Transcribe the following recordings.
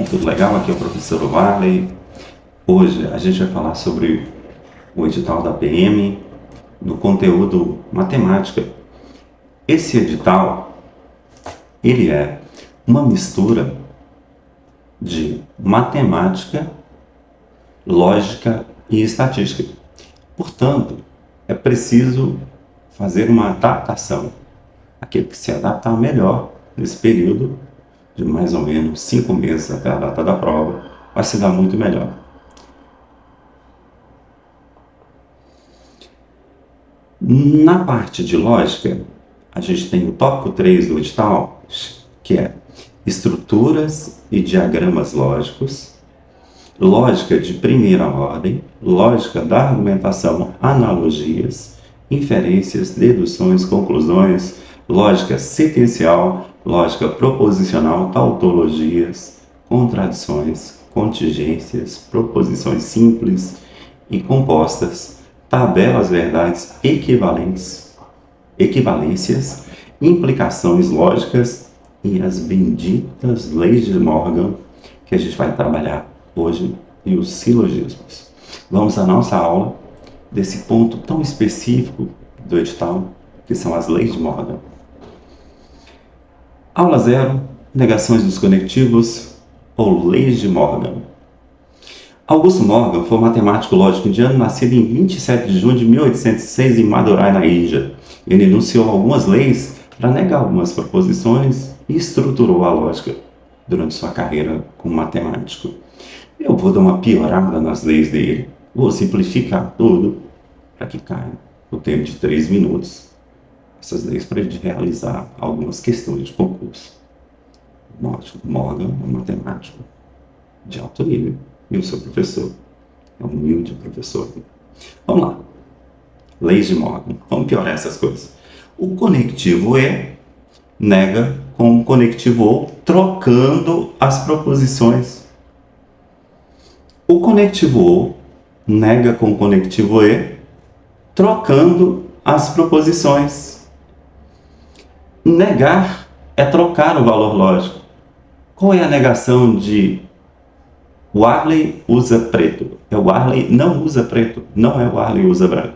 tudo legal? Aqui é o professor Warley. Hoje a gente vai falar sobre o edital da PM no conteúdo matemática. Esse edital, ele é uma mistura de matemática, lógica e estatística. Portanto, é preciso fazer uma adaptação. Aquele que se adaptar melhor nesse período de mais ou menos 5 meses até a data da prova, vai se dar muito melhor. Na parte de lógica, a gente tem o tópico 3 do edital, que é estruturas e diagramas lógicos, lógica de primeira ordem, lógica da argumentação, analogias, inferências, deduções, conclusões, lógica sequencial, lógica proposicional, tautologias, contradições, contingências, proposições simples e compostas, tabelas verdades equivalências, implicações lógicas e as benditas leis de Morgan, que a gente vai trabalhar hoje, e os silogismos. Vamos à nossa aula desse ponto tão específico do edital, que são as leis de Morgan. Aula 0, negações dos conectivos ou leis de Morgan. Augusto Morgan foi um matemático lógico indiano nascido em 27 de junho de 1806 em Madurai, na Índia. Ele enunciou algumas leis para negar algumas proposições e estruturou a lógica durante sua carreira como matemático. Eu vou dar uma piorada nas leis dele, vou simplificar tudo para que caia o tempo de 3 minutos. Essas leis para ele realizar algumas questões de concurso. Morgan é um matemático de alto nível e o seu professor é um humilde professor. Vamos lá. Leis de Morgan. Vamos piorar essas coisas. O conectivo E nega com o conectivo O, trocando as proposições. O conectivo O nega com o conectivo E, trocando as proposições. Negar é trocar o valor lógico. Qual é a negação de Warley usa preto? É o Warley não usa preto, não é o Warley usa branco.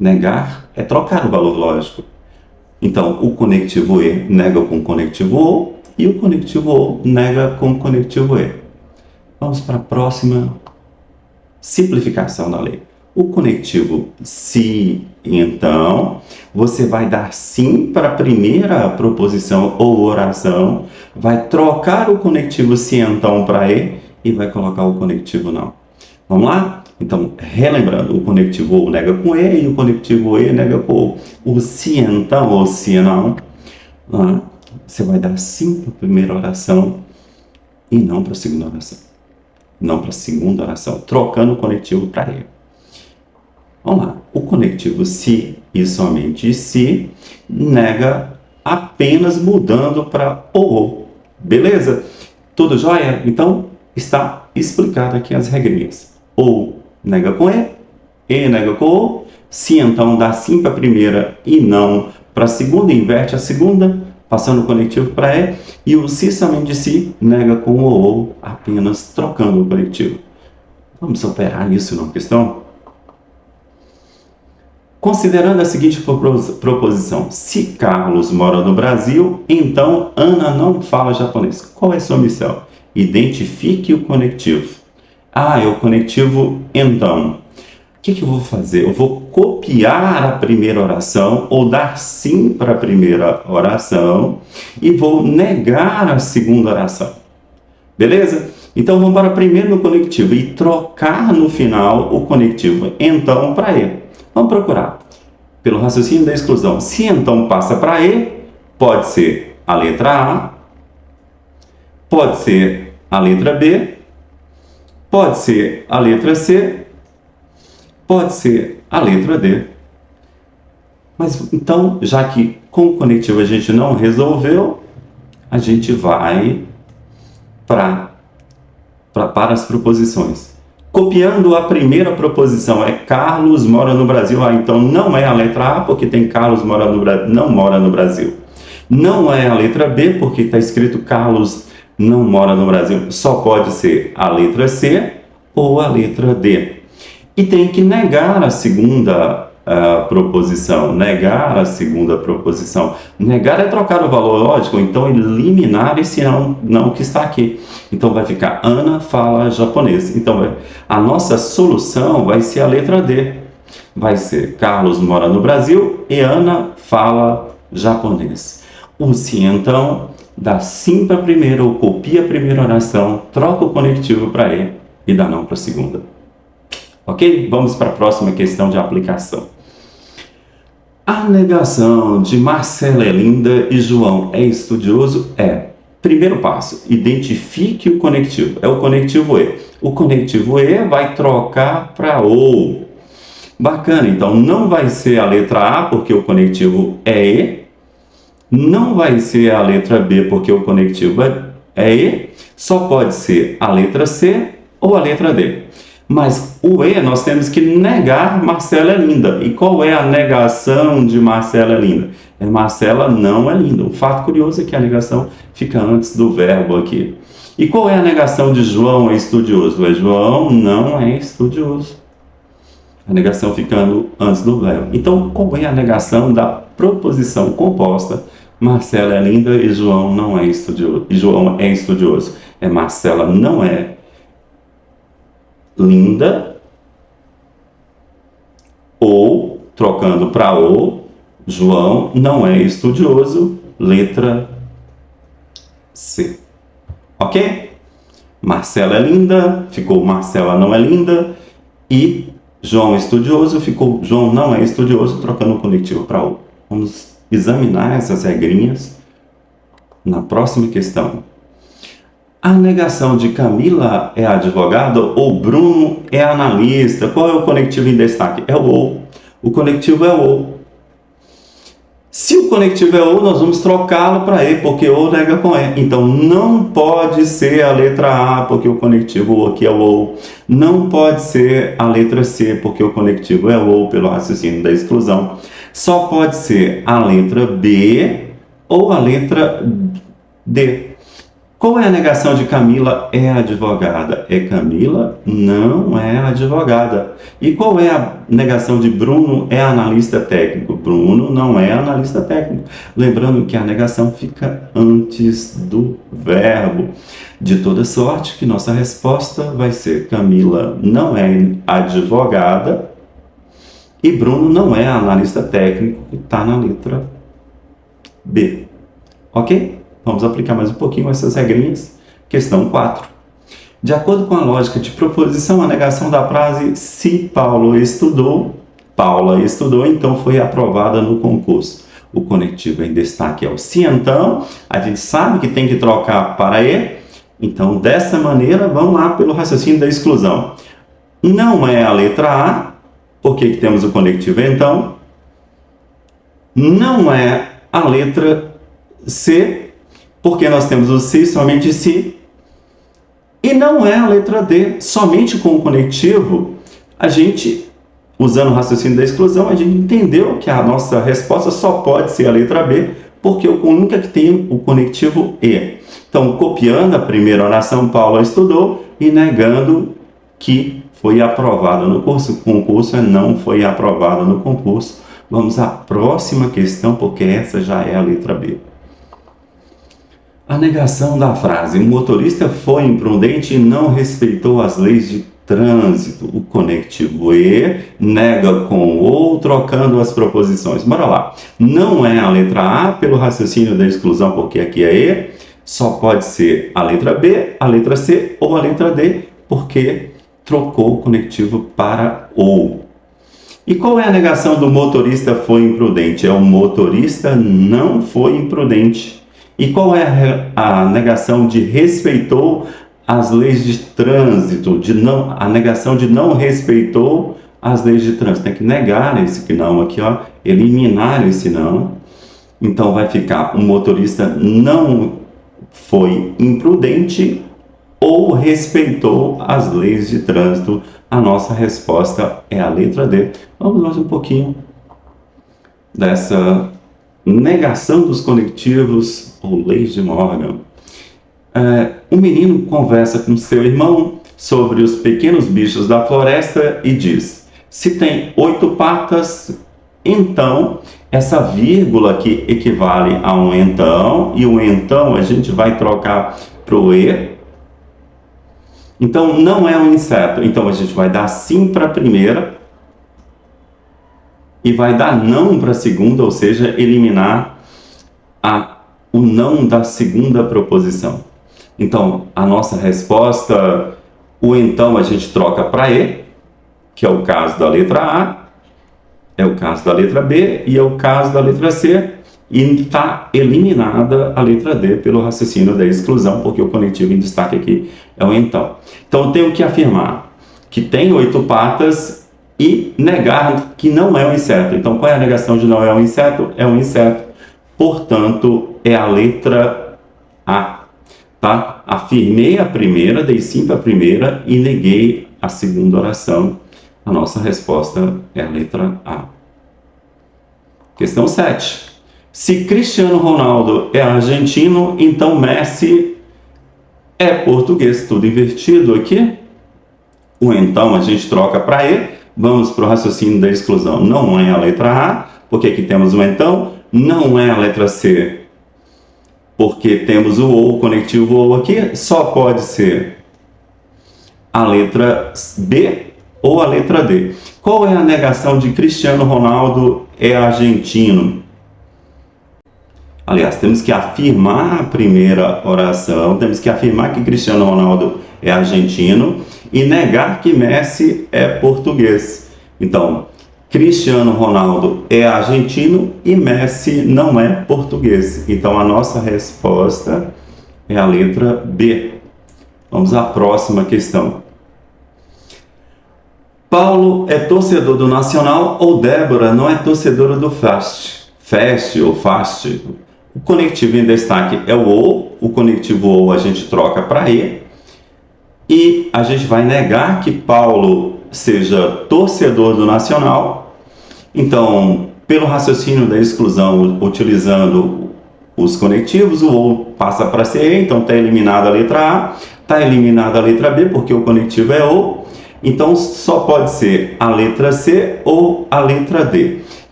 Negar é trocar o valor lógico. Então, o conectivo E nega com o conectivo O e o conectivo O nega com o conectivo E. Vamos para a próxima simplificação da lei. O conectivo se, então, você vai dar sim para a primeira proposição ou oração, vai trocar o conectivo se, então, para e vai colocar o conectivo não. Vamos lá? Então, relembrando, o conectivo ou nega com e o conectivo e nega com o se, então, ou se, não. Você vai dar sim para a primeira oração e não para a segunda oração. Não para a segunda oração, trocando o conectivo para e. Vamos lá, o conectivo se e somente se nega apenas mudando para ou. Beleza? Tudo jóia? Então, está explicado aqui as regrinhas. Ou nega com e nega com o, se então dá sim para a primeira e não para a segunda, inverte a segunda, passando o conectivo para e o se somente de si nega com o ou, apenas trocando o conectivo. Vamos operar isso numa questão? Considerando a seguinte proposição: se Carlos mora no Brasil, então Ana não fala japonês. Qual é a sua missão? Identifique o conectivo. É o conectivo então. O que eu vou fazer? Eu vou copiar a primeira oração ou dar sim para a primeira oração e vou negar a segunda oração. Beleza? Então vamos para primeiro no conectivo e trocar no final o conectivo então para e. Vamos procurar pelo raciocínio da exclusão. Se então passa para e, pode ser a letra A, pode ser a letra B, pode ser a letra C, pode ser a letra D. Mas então, já que com o conectivo a gente não resolveu, a gente vai para as proposições. Copiando a primeira proposição, é Carlos mora no Brasil. Então não é a letra A, porque tem Carlos não mora no Brasil. Não é a letra B, porque está escrito Carlos não mora no Brasil, só pode ser a letra C ou a letra D. E tem que negar a segunda proposição. Negar a segunda proposição. Negar é trocar o valor lógico, então eliminar esse não que está aqui. Então vai ficar Ana fala japonês. Então a nossa solução vai ser a letra D. Vai ser Carlos mora no Brasil e Ana fala japonês. Use então, dá sim para a primeira ou copia a primeira oração, troca o conectivo para E e dá não para a segunda. Ok? Vamos para a próxima questão de aplicação. A negação de Marcela é linda e João é estudioso é: primeiro passo, identifique o conectivo. É o conectivo E. O conectivo E vai trocar para OU. Bacana, então não vai ser a letra A, porque o conectivo é E. Não vai ser a letra B, porque o conectivo é E. Só pode ser a letra C ou a letra D. Mas o E nós temos que negar Marcela é linda. E qual é a negação de Marcela é linda? Marcela não é linda. Um fato curioso é que a negação fica antes do verbo aqui. E qual é a negação de João é estudioso? João não é estudioso. A negação ficando antes do verbo. Então, qual é a negação da proposição composta? Marcela é linda e João não é estudioso. E João é estudioso. Marcela não é linda, ou, trocando para O, João não é estudioso, letra C. Ok? Marcela é linda, ficou Marcela não é linda, e João é estudioso, ficou João não é estudioso, trocando o conectivo para O. Vamos examinar essas regrinhas na próxima questão. A negação de Camila é advogada ou Bruno é analista? Qual é o conectivo em destaque? É o OU. O conectivo é o OU. Se o conectivo é OU, nós vamos trocá-lo para E, porque OU nega com E. Então, não pode ser a letra A, porque o conectivo aqui é o OU. Não pode ser a letra C, porque o conectivo é o OU, pelo raciocínio da exclusão. Só pode ser a letra B ou a letra D. Qual é a negação de Camila é advogada? Camila não é advogada. E qual é a negação de Bruno é analista técnico? Bruno não é analista técnico. Lembrando que a negação fica antes do verbo. De toda sorte que nossa resposta vai ser Camila não é advogada e Bruno não é analista técnico, que está na letra B. Ok? Vamos aplicar mais um pouquinho essas regrinhas. Questão 4. De acordo com a lógica de proposição, a negação da frase se Paula estudou, então foi aprovada no concurso. O conectivo em destaque é o se então. A gente sabe que tem que trocar para E. Então, dessa maneira, vamos lá pelo raciocínio da exclusão. Não é a letra A, porque temos o conectivo então. Não é a letra C, porque nós temos o se, somente se, e não é a letra D, somente com o conectivo, a gente, usando o raciocínio da exclusão, a gente entendeu que a nossa resposta só pode ser a letra B, porque o único que tem o conectivo E. Então, copiando a primeira oração, Paula estudou, e negando que foi aprovada no curso. O concurso não foi aprovado no concurso. Vamos à próxima questão, porque essa já é a letra B. A negação da frase: o motorista foi imprudente e não respeitou as leis de trânsito. O conectivo E nega com ou, trocando as proposições. Bora lá. Não é a letra A pelo raciocínio da exclusão, porque aqui é E. Só pode ser a letra B, a letra C ou a letra D, porque trocou o conectivo para ou. E qual é a negação do motorista foi imprudente? O motorista não foi imprudente. E qual é a negação de respeitou as leis de trânsito? A negação de não respeitou as leis de trânsito. Tem que negar esse não aqui, ó, eliminar esse não. Então vai ficar: o motorista não foi imprudente ou respeitou as leis de trânsito. A nossa resposta é a letra D. Vamos mais um pouquinho dessa negação dos conectivos ou leis de Morgan. Um menino conversa com seu irmão sobre os pequenos bichos da floresta e diz: se tem 8 patas, então essa vírgula aqui equivale a um então, e o então a gente vai trocar para o e. Então não é um inseto, então a gente vai dar sim para a primeira e vai dar não para a segunda, ou seja, eliminar o não da segunda proposição. Então, a nossa resposta, o então a gente troca para e, que é o caso da letra A, é o caso da letra B e é o caso da letra C, e está eliminada a letra D pelo raciocínio da exclusão, porque o conectivo em destaque aqui é o então. Então, eu tenho que afirmar que tem 8 patas e negar que não é um inseto. Então, qual é a negação de não é um inseto? É um inseto, portanto, é a letra A. Tá? Afirmei a primeira, dei sim para a primeira e neguei a segunda oração. A nossa resposta é a letra A. Questão 7. Se Cristiano Ronaldo é argentino, então Messi é português. Tudo invertido aqui. O então a gente troca para E. Vamos para o raciocínio da exclusão. Não é a letra A, porque aqui temos o então. Não é a letra C, porque temos o ou, o conectivo ou aqui. Só pode ser a letra B ou a letra D. Qual é a negação de Cristiano Ronaldo é argentino? Aliás, temos que afirmar a primeira oração, temos que afirmar que Cristiano Ronaldo é argentino e negar que Messi é português. Então, Cristiano Ronaldo é argentino e Messi não é português. Então, a nossa resposta é a letra B. Vamos à próxima questão. Paulo é torcedor do Nacional ou Débora não é torcedora do Fast? Fast ou Fast? O conectivo em destaque é o ou, o conectivo ou a gente troca para e a gente vai negar que Paulo seja torcedor do Nacional. Então, pelo raciocínio da exclusão, utilizando os conectivos, o ou passa para C, então está eliminada a letra A, está eliminada a letra B, porque o conectivo é ou, então só pode ser a letra C ou a letra D.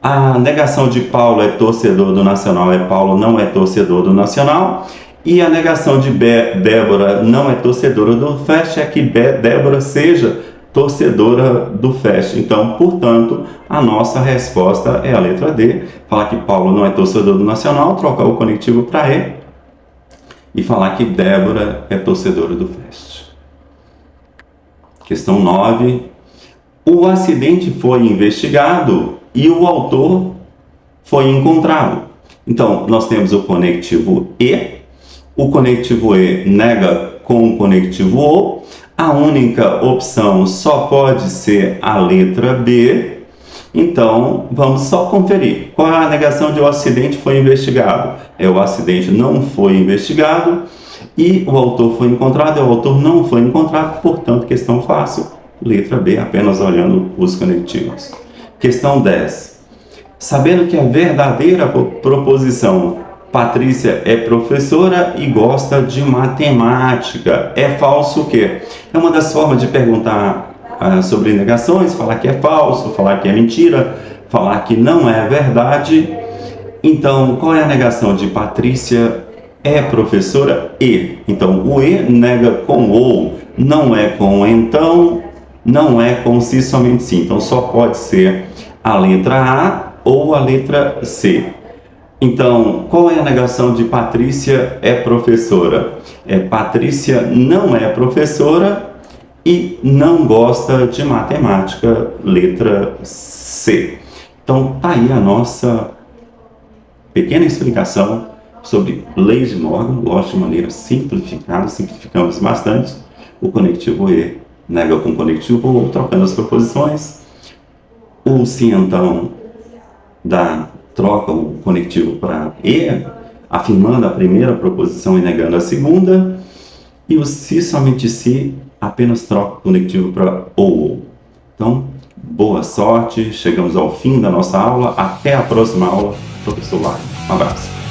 A negação de Paulo é torcedor do Nacional, Paulo não é torcedor do Nacional. E a negação de Débora não é torcedora do Fast é que Débora seja torcedora do Fast. Então, portanto, a nossa resposta é a letra D. Falar que Paulo não é torcedor do Nacional, trocar o conectivo para E. E falar que Débora é torcedora do Fast. Questão 9. O acidente foi investigado e o autor foi encontrado. Então, nós temos o conectivo E. O conectivo E nega com o conectivo O. A única opção só pode ser a letra B. Então, vamos só conferir. Qual é a negação de o acidente foi investigado? O acidente não foi investigado e o autor foi encontrado. O autor não foi encontrado, portanto, questão fácil. Letra B, apenas olhando os conectivos. Questão 10. Sabendo que a verdadeira proposição Patrícia é professora e gosta de matemática, é falso o quê? É uma das formas de perguntar sobre negações, falar que é falso, falar que é mentira, falar que não é verdade. Então, qual é a negação de Patrícia é professora e? Então, o e nega com ou, não é com então, não é com se, somente sim. Então, só pode ser a letra A ou a letra C. Então, qual é a negação de Patrícia é professora? Patrícia não é professora e não gosta de matemática, letra C. Então, tá aí a nossa pequena explicação sobre leis de Morgan, lógico, de maneira simplificada, simplificamos bastante. O conectivo E nega com o conectivo O, trocando as proposições. O sim, então, troca o conectivo para E, afirmando a primeira proposição e negando a segunda. E o se, somente se, apenas troca o conectivo para ou. Então, boa sorte, chegamos ao fim da nossa aula. Até a próxima aula, professor Lara. Um abraço.